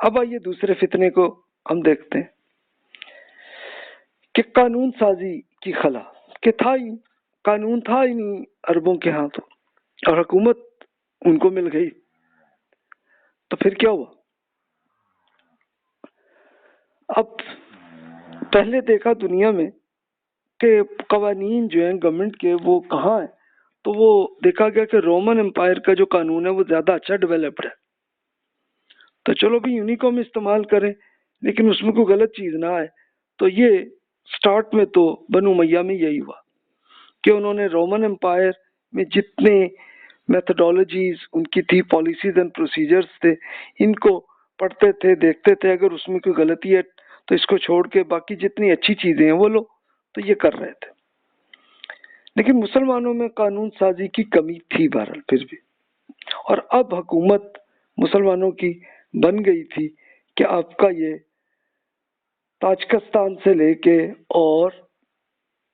اب آئیے دوسرے فتنے کو ہم دیکھتے ہیں کہ قانون سازی کی خلا، کہ قانون تھا ہی نہیں عربوں کے ہاں، تو اور حکومت ان کو مل گئی، تو پھر کیا ہوا؟ اب پہلے دیکھا دنیا میں کہ قوانین جو ہیں گورنمنٹ کے وہ کہاں ہیں، تو وہ دیکھا گیا کہ رومن امپائر کا جو قانون ہے وہ زیادہ اچھا ڈیولپڈ ہے، تو چلو بھی انہی کو ہم استعمال کریں، لیکن اس میں کوئی غلط چیز نہ آئے۔ تو یہ سٹارٹ میں تو بنو امیہ میں یہی ہوا کہ انہوں نے رومن امپائر میں جتنے میتھڈالوجیز ان کی تھی، پالیسیز اینڈ پروسیجرز تھے، ان کو پڑھتے تھے، دیکھتے تھے، اگر اس میں کوئی غلطی ہے تو اس کو چھوڑ کے باقی جتنی اچھی چیزیں ہیں وہ لو، تو یہ کر رہے تھے۔ لیکن مسلمانوں میں قانون سازی کی کمی تھی بہرحال پھر بھی، اور اب حکومت مسلمانوں کی بن گئی تھی کہ آپ کا یہ تاجکستان سے لے کے اور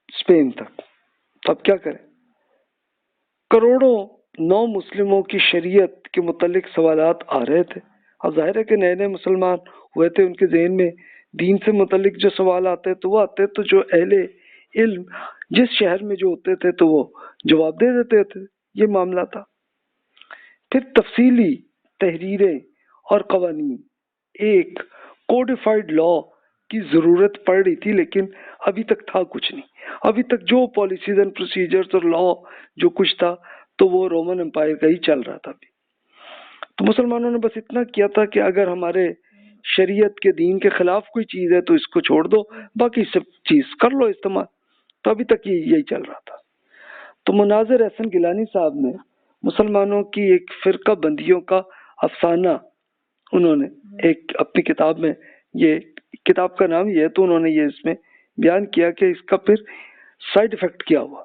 اسپین تک، تو اب کیا کریں؟ کروڑوں نو مسلموں کی شریعت کے متعلق سوالات آ رہے تھے۔ اب ظاہر ہے کہ نئے نئے مسلمان ہوئے تھے، ان کے ذہن میں دین سے متعلق جو سوال آتے تو وہ آتے، تو جو اہل علم جس شہر میں جو ہوتے تھے تو وہ جواب دے دیتے تھے، یہ معاملہ تھا۔ پھر تفصیلی تحریریں اور قوانین، ایک کوڈیفائڈ لا کی ضرورت پڑ رہی تھی، لیکن ابھی تک تھا کچھ نہیں۔ ابھی تک جو پالیسیز اینڈ پروسیجرز اور لا جو کچھ تھا تو وہ رومن امپائر کا ہی چل رہا تھا ابھی۔ تو مسلمانوں نے بس اتنا کیا تھا کہ اگر ہمارے شریعت کے دین کے خلاف کوئی چیز ہے تو اس کو چھوڑ دو، باقی سب چیز کر لو استعمال۔ تو ابھی تک یہی چل رہا تھا۔ تو مناظر احسن گیلانی صاحب نے مسلمانوں کی ایک فرقہ بندیوں کا افسانہ، انہوں نے ایک اپنی کتاب میں، یہ کتاب کا نام یہ ہے، تو انہوں نے یہ اس میں بیان کیا کہ اس کا پھر سائیڈ افیکٹ کیا ہوا،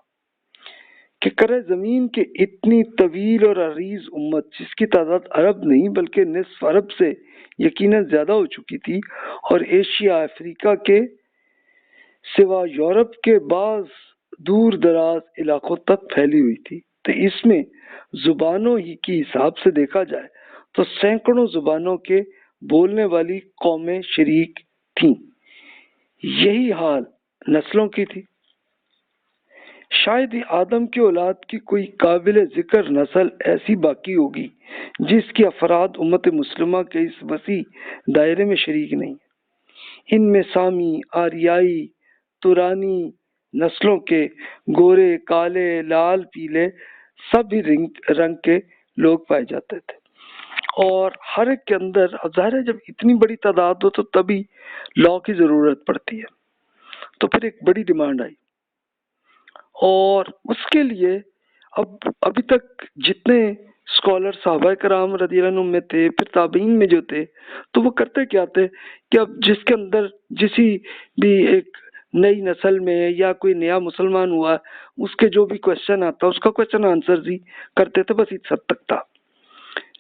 کہ کرہ زمین کے اتنی طویل اور عریض امت جس کی تعداد عرب نہیں بلکہ نصف عرب سے یقیناً زیادہ ہو چکی تھی، اور ایشیا افریقہ کے سوا یورپ کے بعض دور دراز علاقوں تک پھیلی ہوئی تھی، تو اس میں زبانوں ہی کی حساب سے دیکھا جائے تو سینکڑوں زبانوں کے بولنے والی قومیں شریک تھیں۔ یہی حال نسلوں کی تھی۔ شاید ہی آدم کی اولاد کی کوئی قابل ذکر نسل ایسی باقی ہوگی جس کی افراد امت مسلمہ کے اس وسیع دائرے میں شریک نہیں۔ ان میں سامی، آریائی، تورانی نسلوں کے گورے، کالے، لال، پیلے سب ہی رنگ کے لوگ پائے جاتے تھے، اور ہر ایک کے اندر ظاہر ہے جب اتنی بڑی تعداد ہو تو تبھی لا کی ضرورت پڑتی ہے۔ تو پھر ایک بڑی ڈیمانڈ آئی، اور اس کے لیے ابھی تک جتنے اسکالر صحابہ کرام رضی اللہ عنہم میں تھے، پھر تابعین میں جو تھے، تو وہ کرتے کیا تھے کہ اب جس کے اندر جسی بھی ایک نئی نسل میں یا کوئی نیا مسلمان ہوا، اس کے جو بھی کوشچن آتا اس کا کوشچن آنسر ہی کرتے تھے، بس اس حد تک تھا۔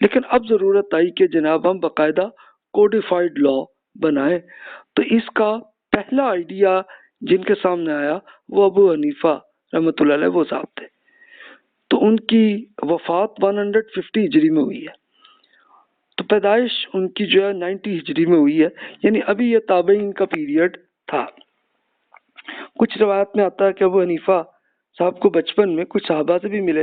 لیکن اب ضرورت آئی کہ جناب ہم باقاعدہ کوڈیفائڈ لا بنائیں، تو اس کا پہلا آئیڈیا جن کے سامنے آیا وہ ابو حنیفہ رحمۃ اللہ علیہ وہ صاحب تھے۔ تو ان کی وفات 150 ہجری میں ہوئی ہے، تو پیدائش ان کی جو ہے 90 ہجری میں ہوئی ہے، یعنی ابھی یہ تابعین کا پیریڈ تھا۔ کچھ روایت میں آتا ہے کہ ابو حنیفہ صاحب کو بچپن میں کچھ صحابہ سے بھی ملے،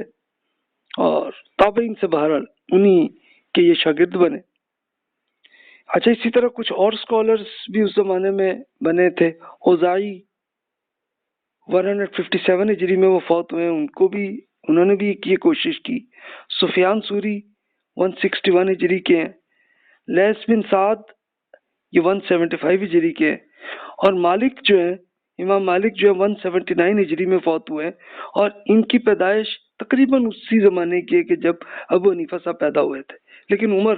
اور تابعین سے بہرحال انہی کے یہ شاگرد بنے۔ اچھا، اسی طرح کچھ اور اسکالرز بھی اس زمانے میں بنے تھے۔ اوزاعی 157 ہجری میں وہ فوت ہوئے، انہوں نے بھی یہ کوشش کی۔ سفیان سوری 161 ہجری کے ہیں۔ لیث بن سعد یہ 175 ہجری کے ہیں، اور مالک جو ہیں، امام مالک جو ہے 179 ہجری میں فوت ہوئے ہیں، اور ان کی پیدائش تقریباً اسی زمانے کی ہے کہ جب ابو حنیفہ صاحب پیدا ہوئے تھے، لیکن عمر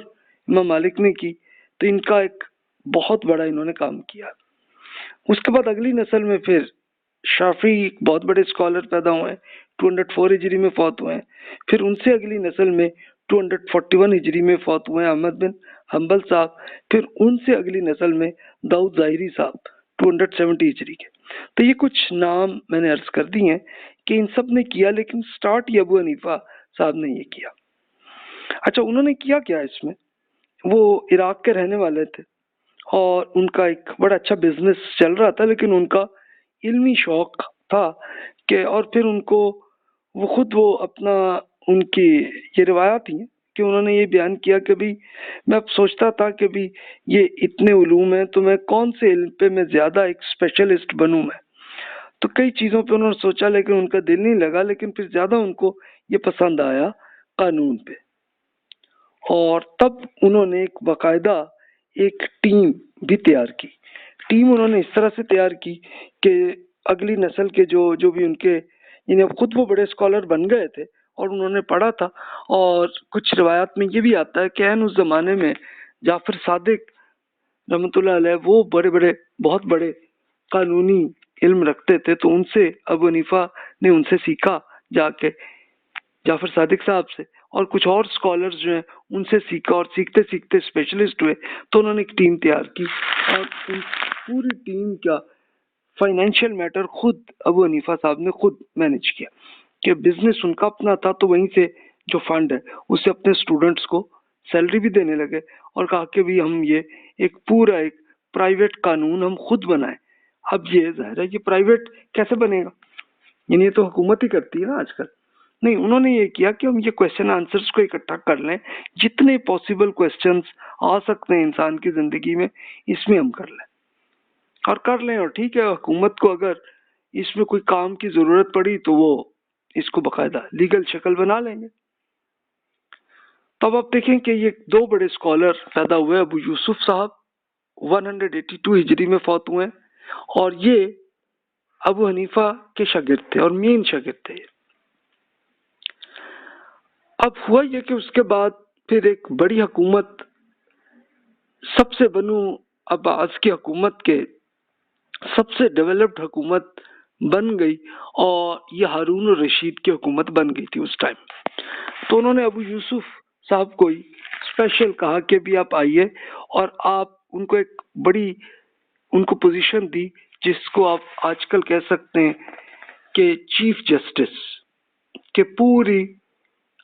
امام مالک نے کی، تو ان کا ایک بہت بڑا انہوں نے کام کیا۔ اس کے بعد اگلی نسل میں پھر شافعی بہت بڑے اسکالر پیدا ہوئے ہیں، 204 ہجری میں فوت ہوئے ہیں۔ پھر ان سے اگلی نسل میں 241 ہجری میں فوت ہوئے ہیں احمد بن حنبل صاحب۔ پھر ان سے اگلی نسل میں داؤد ظاہری صاحب 270 ہجری کے۔ تو یہ کچھ نام میں نے عرض کر دی ہیں کہ ان سب نے کیا، لیکن سٹارٹ یہ ابو حنیفہ صاحب نے یہ کیا۔ اچھا، انہوں نے کیا اس میں وہ عراق کے رہنے والے تھے اور ان کا ایک بڑا اچھا بزنس چل رہا تھا، لیکن ان کا علمی شوق تھا کہ، اور پھر ان کو وہ خود وہ اپنا ان کی یہ روایات ہیں کہ انہوں نے یہ بیان کیا کہ بھی میں اب سوچتا تھا کہ بھی یہ اتنے علوم ہیں تو میں کون سے علم پہ میں زیادہ ایک اسپیشلسٹ بنوں میں. تو کئی چیزوں پہ انہوں نے سوچا لیکن ان کا دل نہیں لگا، لیکن پھر زیادہ ان کو یہ پسند آیا قانون پہ. اور تب انہوں نے ایک باقاعدہ ایک ٹیم بھی تیار کی. ٹیم انہوں نے اس طرح سے تیار کی کہ اگلی نسل کے جو بھی ان کے، یعنی اب خود وہ بڑے اسکالر بن گئے تھے اور انہوں نے پڑھا تھا. اور کچھ روایات میں یہ بھی آتا ہے کہ اس زمانے میں جعفر صادق رحمۃ اللہ علیہ وہ بہت بڑے قانونی علم رکھتے تھے، تو ان سے ابو حنیفہ نے ان سے سیکھا جا کے جعفر صادق صاحب سے، اور کچھ اور اسکالرز جو ہیں ان سے سیکھا، اور سیکھتے سیکھتے اسپیشلسٹ ہوئے. تو انہوں نے ایک ٹیم تیار کی اور ان پوری ٹیم کا فائنینشیل میٹر خود ابو حنیفہ صاحب نے خود مینج کیا کہ بزنس ان کا اپنا تھا، تو وہیں سے جو فنڈ ہے اسے اپنے اسٹوڈنٹس کو سیلری بھی دینے لگے اور کہا کہ بھی ہم یہ ایک پورا ایک پرائیویٹ قانون ہم خود بنائیں. اب یہ ظاہر ہے کہ پرائیویٹ کیسے بنے گا، یعنی یہ تو حکومت ہی کرتی ہے نا آج کل. نہیں، انہوں نے یہ کیا کہ ہم یہ کویشچن آنسرز کو اکٹھا کر لیں، جتنے پاسبل کویشچنز آ سکتے ہیں انسان کی زندگی میں اس میں ہم کر لیں اور ٹھیک ہے، حکومت کو اگر اس میں کوئی کام کی ضرورت پڑی تو وہ اس کو باقاعدہ لیگل شکل بنا لیں گے. تب آپ دیکھیں کہ یہ دو بڑے اسکالر پیدا ہوئے. ابو یوسف صاحب 182 ہجری میں فوت ہوئے اور یہ ابو حنیفہ کے شاگرد تھے اور مین شاگرد تھے. اب ہوا یہ کہ اس کے بعد پھر ایک بڑی حکومت، سب سے بنو عباس کی حکومت کے سب سے ڈیولپڈ حکومت بن گئی، اور یہ ہارون الرشید کی حکومت بن گئی تھی اس ٹائم. تو انہوں نے ابو یوسف صاحب کو اسپیشل کہا کہ بھی آپ آئیے، اور آپ ان کو ایک بڑی ان کو پوزیشن دی جس کو آپ آج کل کہہ سکتے ہیں کہ چیف جسٹس، کہ پوری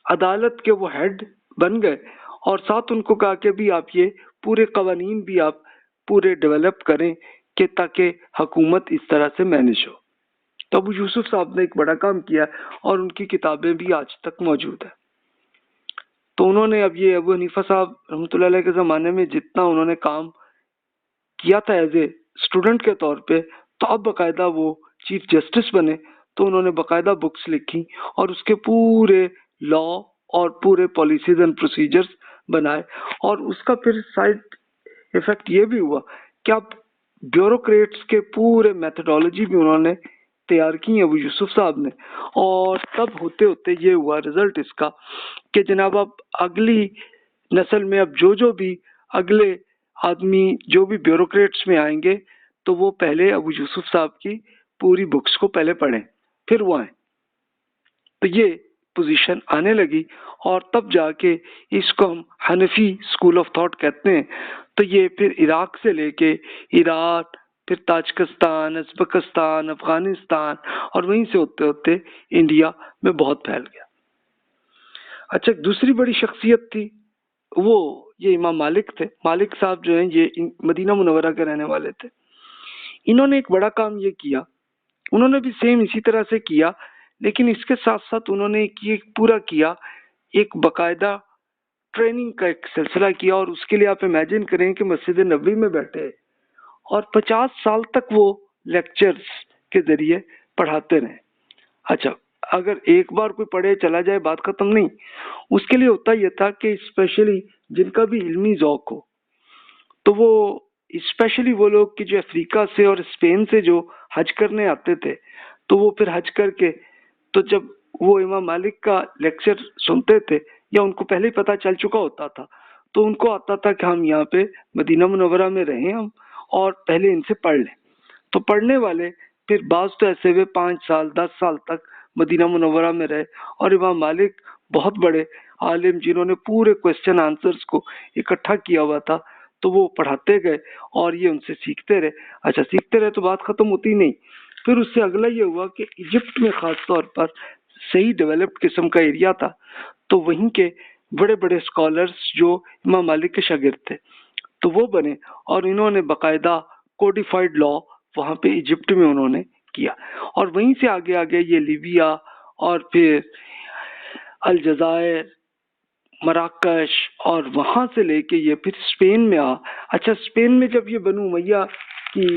عدالت کے وہ ہیڈ بن گئے، اور ساتھ ان کو کہا کہ بھی آپ یہ پورے قوانین بھی آپ پورے ڈیولپ کریں کہ تاکہ حکومت اس طرح سے مینج ہو. تو ابو یوسف صاحب نے ایک بڑا کام کیا اور ان کی کتابیں بھی آج تک موجود ہیں. تو انہوں نے اب یہ ابو حنیفہ صاحب رحمۃ اللہ علیہ کے زمانے میں جتنا انہوں نے کام کیا تھا ایز اے اسٹوڈنٹ کے طور پہ، تو اب باقاعدہ وہ چیف جسٹس بنے تو انہوں نے باقاعدہ بکس لکھی اور اس کے پورے لا اور پورے پالیسیز اینڈ پروسیجرز بنائے. اور اس کا پھر سائڈ ایفیکٹ یہ بھی ہوا کہ اب بیوروکریٹس کے پورے میتھڈالوجی بھی انہوں نے تیار کی ابو یوسف صاحب نے. اور تب ہوتے ہوتے یہ ہوا رزلٹ اس کا کہ جناب اب اگلی نسل میں اب جو بھی اگلے آدمی جو بھی بیوروکریٹس میں آئیں گے تو وہ پہلے ابو یوسف صاحب کی پوری بکس کو پہلے پڑھیں پھر وہ آئیں. تو یہ پوزیشن آنے لگی اور تب جا کے اس کو ہم حنفی اسکول آف تھاٹ کہتے ہیں. تو یہ پھر عراق سے لے کے ایران، پھر تاجکستان، ازبکستان، افغانستان، اور وہیں سے ہوتے ہوتے انڈیا میں بہت پھیل گیا. اچھا، دوسری بڑی شخصیت تھی وہ یہ امام مالک تھے. مالک صاحب جو ہیں یہ مدینہ منورہ کے رہنے والے تھے. انہوں نے ایک بڑا کام یہ کیا، انہوں نے بھی سیم اسی طرح سے کیا، لیکن اس کے ساتھ ساتھ انہوں نے پورا کیا ایک باقاعدہ ٹریننگ کا ایک سلسلہ کیا. اور اس کے لیے آپ امیجن کریں کہ مسجد نبوی میں بیٹھے اور 50 سال تک وہ لیکچرز کے ذریعے پڑھاتے رہے. اچھا، اگر ایک بار کوئی پڑھے چلا جائے بات ختم نہیں. اس کے لیے ہوتا یہ تھا کہ اسپیشلی جن کا بھی علمی ذوق ہو تو وہ اسپیشلی وہ لوگ کہ جو افریقہ سے اور اسپین سے جو حج کرنے آتے تھے تو وہ پھر حج کر کے تو جب وہ امام مالک کا لیکچر سنتے تھے یا ان کو پہلے ہی پتہ چل چکا ہوتا تھا تو ان کو آتا تھا کہ ہم یہاں پہ مدینہ منورہ میں رہیں ہم اور پہلے ان سے پڑھ لیں. تو پڑھنے والے پھر بعض تو ایسے ہوئے 5 سال 10 سال تک مدینہ منورہ میں رہے. اور امام مالک بہت بڑے عالم جنہوں نے پورے کویشچن آنسرز کو اکٹھا کیا ہوا تھا تو وہ پڑھاتے گئے اور یہ ان سے سیکھتے رہے. اچھا، سیکھتے رہے تو بات ختم ہوتی نہیں. پھر اس سے اگلا یہ ہوا کہ ایجپٹ میں خاص طور پر صحیح ڈیولپڈ قسم کا ایریا تھا تو وہیں کے بڑے بڑے اسکالرس جو امام مالک کے شاگرد تھے تو وہ بنے، اور انہوں نے باقاعدہ کوڈیفائڈ لا وہاں پہ ایجپٹ میں انہوں نے کیا، اور وہیں سے آگے آگے یہ لیبیا اور پھر الجزائر، مراکش، اور وہاں سے لے کے یہ پھر اسپین میں اچھا اسپین میں جب یہ بنو امیہ کی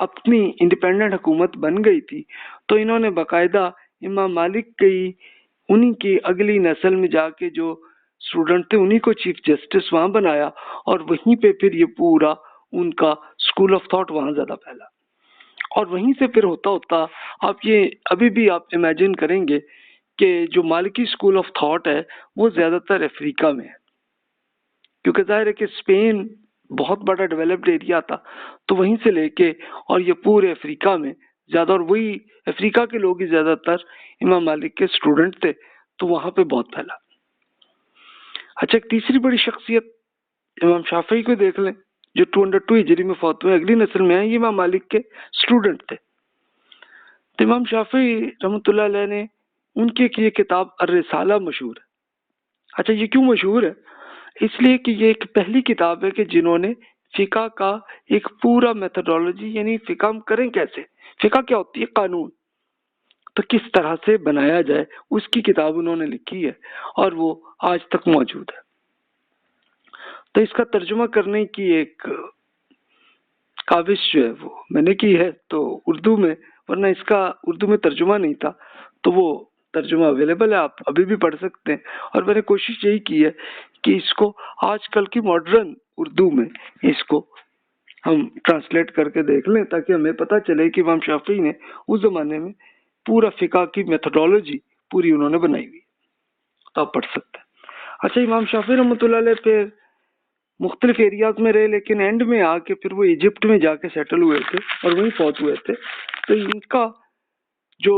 اپنی انڈیپینڈنٹ حکومت بن گئی تھی تو انہوں نے باقاعدہ امام مالک کی انہی کی اگلی نسل میں جا کے جو اسٹوڈنٹ تھے انہی کو چیف جسٹس وہاں بنایا، اور وہیں پہ پھر یہ پورا ان کا اسکول آف تھاٹ وہاں زیادہ پھیلا، اور وہیں سے پھر ہوتا ہوتا آپ یہ ابھی بھی آپ امیجن کریں گے کہ جو مالکی اسکول آف تھاٹ ہے وہ زیادہ تر افریقہ میں ہے، کیونکہ ظاہر ہے کہ اسپین بہت بڑا ڈیولپڈ ایریا تھا، تو وہیں سے لے کے اور یہ پورے افریقہ میں زیادہ، اور وہی افریقہ کے لوگ ہی زیادہ تر امام مالک کے اسٹوڈنٹ تھے، تو وہاں پہ بہت پھیلا۔ اچھا ایک تیسری بڑی شخصیت امام شافعی کو دیکھ لیں جو 202 ہجری میں فوت ہوئے، اگلی نسل میں ہیں، یہ امام مالک کے اسٹوڈنٹ تھے۔ تو امام شافعی رحمۃ اللہ علیہ نے ان کی ایک یہ کتاب الرسالہ مشہور ہے۔ اچھا یہ کیوں مشہور ہے؟ اس لیے کہ یہ ایک پہلی کتاب ہے کہ جنہوں نے فقہ کا ایک پورا میتھڈولوجی، یعنی فقہ ہم کریں کیسے، فقہ کیا ہوتی ہے، قانون تو کس طرح سے بنایا جائے، اس کی کتاب انہوں نے لکھی ہے، اور وہ آج تک موجود ہے۔ تو اس کا ترجمہ کرنے کی ایک کاوش جو ہے وہ میں نے کی ہے تو اردو میں، ورنہ اس کا اردو میں ترجمہ نہیں تھا، تو وہ ترجمہ اویلیبل ہے، آپ ابھی بھی پڑھ سکتے ہیں، اور میں نے کوشش یہی کی ہے کہ اس کو آج کل کی ماڈرن اردو میں اس کو ہم ٹرانسلیٹ کر کے دیکھ لیں، تاکہ ہمیں پتہ چلے کہ امام شافعی نے اس زمانے میں پورا فقہ کی میتھڈولوجی پوری انہوں نے بنائی ہوئی، تو آپ پڑھ سکتے ہیں۔ اچھا امام شافعی رحمۃ اللہ علیہ پہ مختلف ایریاز میں رہے، لیکن اینڈ میں آ کے پھر وہ ایجپٹ میں جا کے سیٹل ہوئے تھے اور وہیں فوت ہوئے تھے۔ تو ان کا جو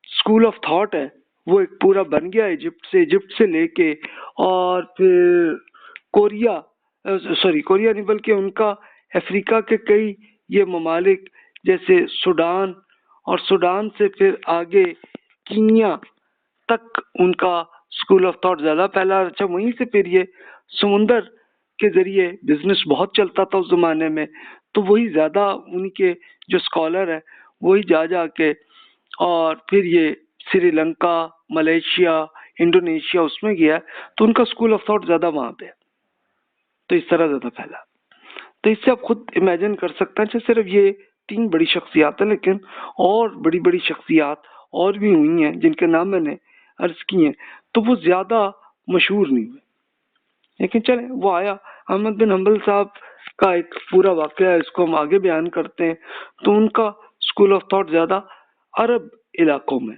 اسکول آف تھاٹ ہے وہ ایک پورا بن گیا ایجپٹ سے لے کے، اور پھر کوریا نہیں بلکہ ان کا افریقہ کے کئی یہ ممالک جیسے سوڈان، اور سوڈان سے پھر آگے کینیا تک ان کا اسکول آف تھاٹ زیادہ پھیلا۔ اچھا وہیں سے پھر یہ سمندر کے ذریعے بزنس بہت چلتا تھا اس زمانے میں، تو وہی زیادہ ان کے جو اسکالر ہیں وہی جا کے، اور پھر یہ سری لنکا، ملیشیا، انڈونیشیا اس میں گیا، تو ان کا اسکول آف تھاٹ زیادہ وہاں پہ، تو اس طرح زیادہ پھیلا۔ تو اس سے آپ خود امیجن کر سکتے ہیں، اچھا صرف یہ 3 بڑی شخصیات ہیں، لیکن اور بڑی بڑی شخصیات اور بھی ہوئی ہیں جن کے نام میں نے عرض کی ہیں، تو وہ زیادہ مشہور نہیں ہوئے، لیکن چلیں وہ آیا۔ احمد بن حنبل صاحب کا ایک پورا واقعہ ہے، اس کو ہم آگے بیان کرتے ہیں۔ تو ان کا اسکول آف تھاٹ زیادہ عرب علاقوں میں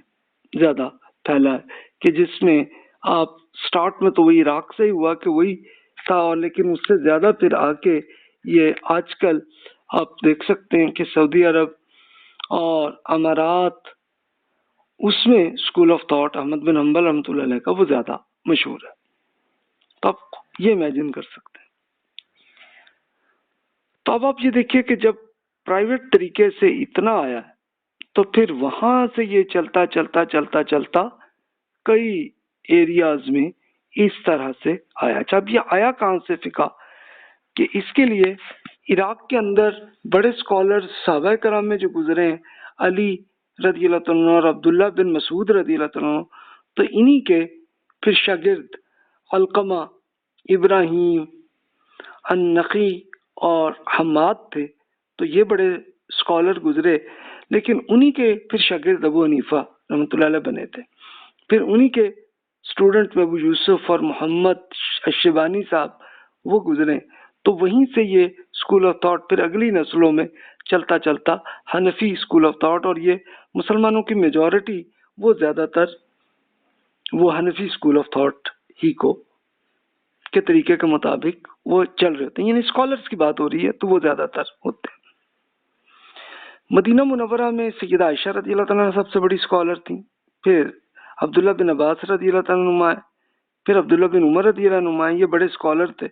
زیادہ پھیلا ہے، کہ جس میں آپ سٹارٹ میں تو وہی عراق سے ہی ہوا کہ وہی تھا، لیکن اس سے زیادہ پھر آ کے یہ آج کل آپ دیکھ سکتے ہیں کہ سعودی عرب اور امارات، اس میں اسکول آف تھاٹ احمد بن حنبل رحمۃ اللہ علیہ کا وہ زیادہ مشہور ہے، تو آپ یہ امیجن کر سکتے ہیں۔ تو اب آپ یہ دیکھیے کہ جب پرائیویٹ طریقے سے اتنا آیا ہے تو پھر وہاں سے یہ چلتا چلتا چلتا چلتا کئی ایریاز میں اس طرح سے آیا۔ اچھا اب یہ آیا کہاں سے فقہ، کہ اس کے لیے عراق کے اندر بڑے اسکالر صحابہ کرام میں جو گزرے ہیں، علی رضی اللہ عنہ اور عبداللہ بن مسعود رضی اللہ عنہ، تو انہی کے پھر شاگرد علقمہ، ابراہیم النخعی اور حماد تھے، تو یہ بڑے اسکالر گزرے، لیکن انہی کے پھر شاگرد ابو حنیفہ رحمۃ اللہ علیہ بنے تھے، پھر انہی کے اسٹوڈنٹ میں ابو یوسف اور محمد الشیبانی صاحب وہ گزرے، تو وہیں سے یہ اسکول آف تھاٹ پھر اگلی نسلوں میں چلتا چلتا حنفی اسکول آف تھاٹ، اور یہ مسلمانوں کی میجورٹی وہ زیادہ تر وہ حنفی اسکول آف تھاٹ ہی کو کے طریقے کے مطابق وہ چل رہے ہوتے ہیں، یعنی اسکالرس کی بات ہو رہی ہے تو وہ زیادہ تر ہوتے ہیں۔ مدینہ منورہ میں سیدہ عائشہ رضی اللہ تعالیٰ سب سے بڑی اسکالر تھیں، پھر عبداللہ بن عباس رضی اللہ تعالیٰ نمائے، پھر عبداللہ بن عمر رضی اللہ نمائے، یہ بڑے اسکالر تھے۔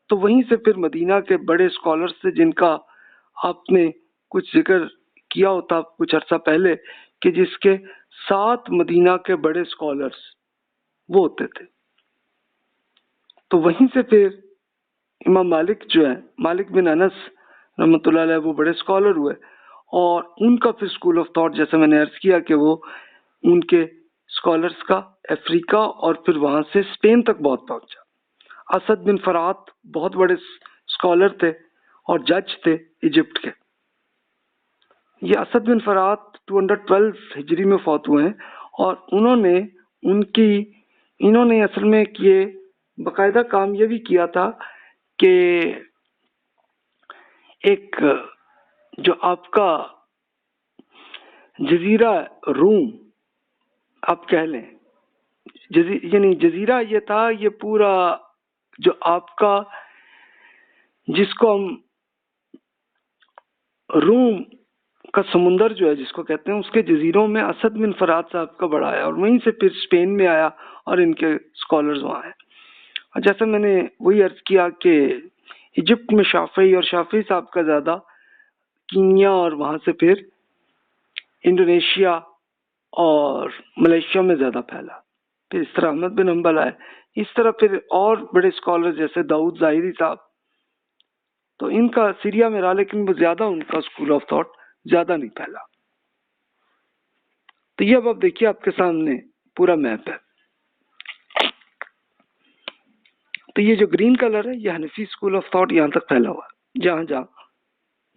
تو وہیں سے پھر مدینہ کے بڑے اسکالرس تھے جن کا آپ نے کچھ ذکر کیا ہوتا کچھ عرصہ پہلے، کہ جس کے 7 مدینہ کے بڑے اسکالرس وہ ہوتے تھے، تو وہیں سے پھر امام مالک جو ہے، مالک بن انس رحمۃ اللہ علیہ، وہ بڑے اسکالر ہوئے، اور ان کا پھر اسکول آف تھاٹ، جیسے میں نے عرض کیا کہ وہ ان کے اسکالرس کا افریقہ اور پھر وہاں سے اسپین تک بہت پہنچا۔ اسد بن فرات بہت بڑے اسکالر تھے اور جج تھے ایجپٹ کے۔ یہ اسد بن فرات 212 ہجری میں فوت ہوئے ہیں، اور انہوں نے اصل میں یہ باقاعدہ کام یہ بھی کیا تھا کہ ایک جو آپ کا جزیرہ روم آپ کہہ لیں، یعنی جزیرہ یہ تھا، یہ پورا جو آپ کا، جس کو ہم روم کا سمندر جو ہے جس کو کہتے ہیں، اس کے جزیروں میں اسد بن فرات صاحب کا بڑا آیا، اور وہیں سے پھر اسپین میں آیا اور ان کے اسکالرز وہاں ہیں۔ اور جیسے میں نے وہی عرض کیا کہ ایجپٹ میں شافعی اور شافعی صاحب کا زیادہ، کینیا اور وہاں سے پھر انڈونیشیا اور ملیشیا میں زیادہ پھیلا۔ پھر اس طرح احمد بن حنبل آئے، اس طرح پھر اور بڑے اسکالر جیسے داؤد ظاہری صاحب، تو ان کا سیریا میں رہا، لیکن وہ زیادہ ان کا اسکول آف تھاٹ زیادہ نہیں پھیلا۔ تو یہ اب آپ دیکھیے آپ کے سامنے پورا میپ ہے۔ تو یہ جو گرین کلر ہے یہ حنفی اسکول آف تھاٹ یہاں تک پھیلا ہوا ہے، جہاں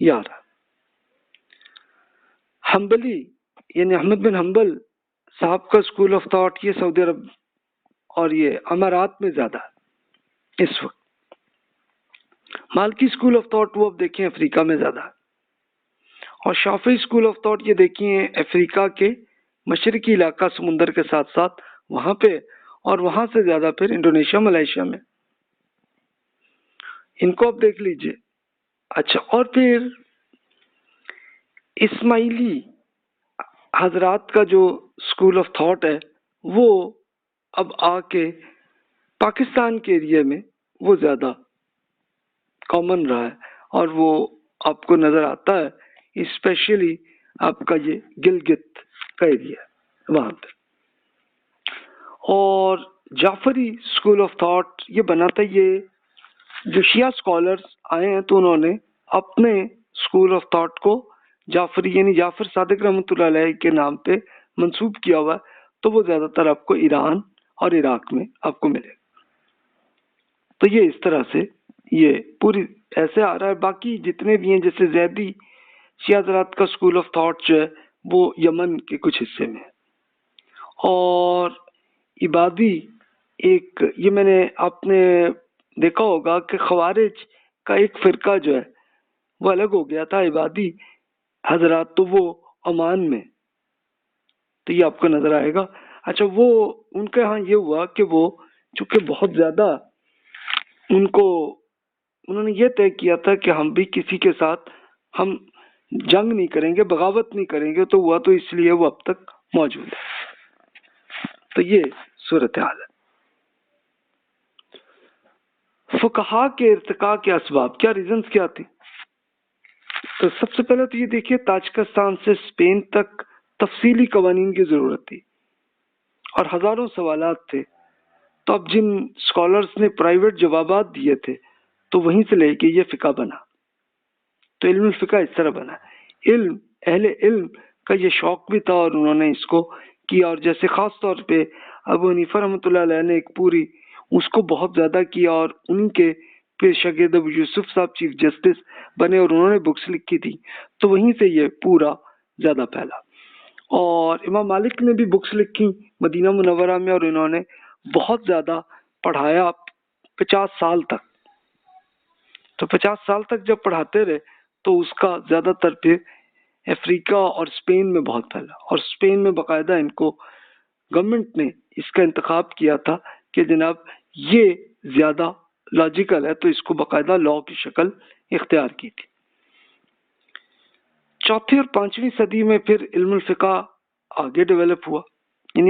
یہ آ رہا ہے۔ حنبلی یعنی احمد بن حنبل صاحب کا اسکول آف تھاٹ یہ سعودی عرب اور یہ امارات میں زیادہ ہے اس وقت۔ مالکی اسکول آف تھاٹ وہ اب دیکھیں افریقہ میں زیادہ ہے، اور شافعی اسکول آف تھاٹ یہ دیکھیں افریقہ کے مشرقی علاقہ سمندر کے ساتھ ساتھ وہاں پہ، اور وہاں سے زیادہ پھر انڈونیشیا ملائیشیا میں۔ ان کو اب دیکھ لیجئے۔ اچھا، اور پھر اسماعیلی حضرات کا جو اسکول آف تھاٹ ہے وہ اب آ کے پاکستان کے ایریا میں وہ زیادہ کامن رہا ہے، اور وہ آپ کو نظر آتا ہے اسپیشلی آپ کا یہ گلگت کا ایریا ہے وہاں پہ۔ اور جعفری اسکول آف تھاٹ یہ بنا تھا، یہ جو شیعہ اسکالرس آئے ہیں تو انہوں نے اپنے اسکول آف تھاٹ کو جعفری یعنی جعفر صادق رحمۃ اللہ علیہ کے نام پہ منسوب کیا ہوا ہے، تو وہ زیادہ تر آپ کو ایران اور عراق میں آپ کو ملے۔ تو یہ اس طرح سے یہ پوری ایسے آ رہا ہے۔ باقی جتنے بھی ہیں جیسے زیدی شیعہ حضرات کا اسکول آف تھاٹ جو ہے وہ یمن کے کچھ حصے میں ہے، اور عبادی ایک یہ میں نے آپ نے دیکھا ہوگا کہ خوارج کا ایک فرقہ جو ہے وہ الگ ہو گیا تھا، عبادی حضرات تو وہ عمان میں، تو یہ آپ کو نظر آئے گا۔ اچھا، وہ ان کے ہاں یہ ہوا کہ وہ چونکہ بہت زیادہ انہوں نے یہ طے کیا تھا کہ ہم بھی کسی کے ساتھ ہم جنگ نہیں کریں گے، بغاوت نہیں کریں گے، تو ہوا تو اس لیے وہ اب تک موجود ہے۔ تو یہ صورتحال ہے۔ فقہا کے ارتقاء کے اسباب کیا، ریزنز کیا تھی؟ تو سب سے پہلے تو یہ دیکھیے تاجکستان سے اسپین تک تفصیلی قوانین کی ضرورت تھی اور ہزاروں سوالات تھے، تو اب جن اسکالرس نے پرائیویٹ جوابات دیے تھے تو وہیں سے لے کے یہ فقہ بنا۔ تو علم الفقہ اس طرح بنا، اہل علم کا یہ شوق بھی تھا اور انہوں نے اس کو کیا، اور جیسے خاص طور پہ ابو حنیفہ رحمۃ اللہ علیہ نے ایک پوری اس کو بہت زیادہ کیا، اور ان کے پھر شاگرد ابو یوسف صاحب چیف جسٹس بنے اور انہوں نے بکس لکھی تھی، تو وہیں سے یہ پورا زیادہ پھیلا۔ اور امام مالک نے بھی بکس لکھی مدینہ منورہ میں، اور انہوں نے بہت زیادہ پڑھایا 50 سال تک۔ تو 50 سال تک جب پڑھاتے رہے تو اس کا زیادہ تر پھر افریقہ اور اسپین میں بہت پھیلا، اور اسپین میں باقاعدہ ان کو گورنمنٹ نے اس کا انتخاب کیا تھا کہ جناب یہ زیادہ لاجیکل ہے، تو اس کو باقاعدہ لا کی شکل اختیار کی تھی۔ چوتھی اور 5ویں صدی میں پھر علم الفقہ آگے ڈیولپ ہوا،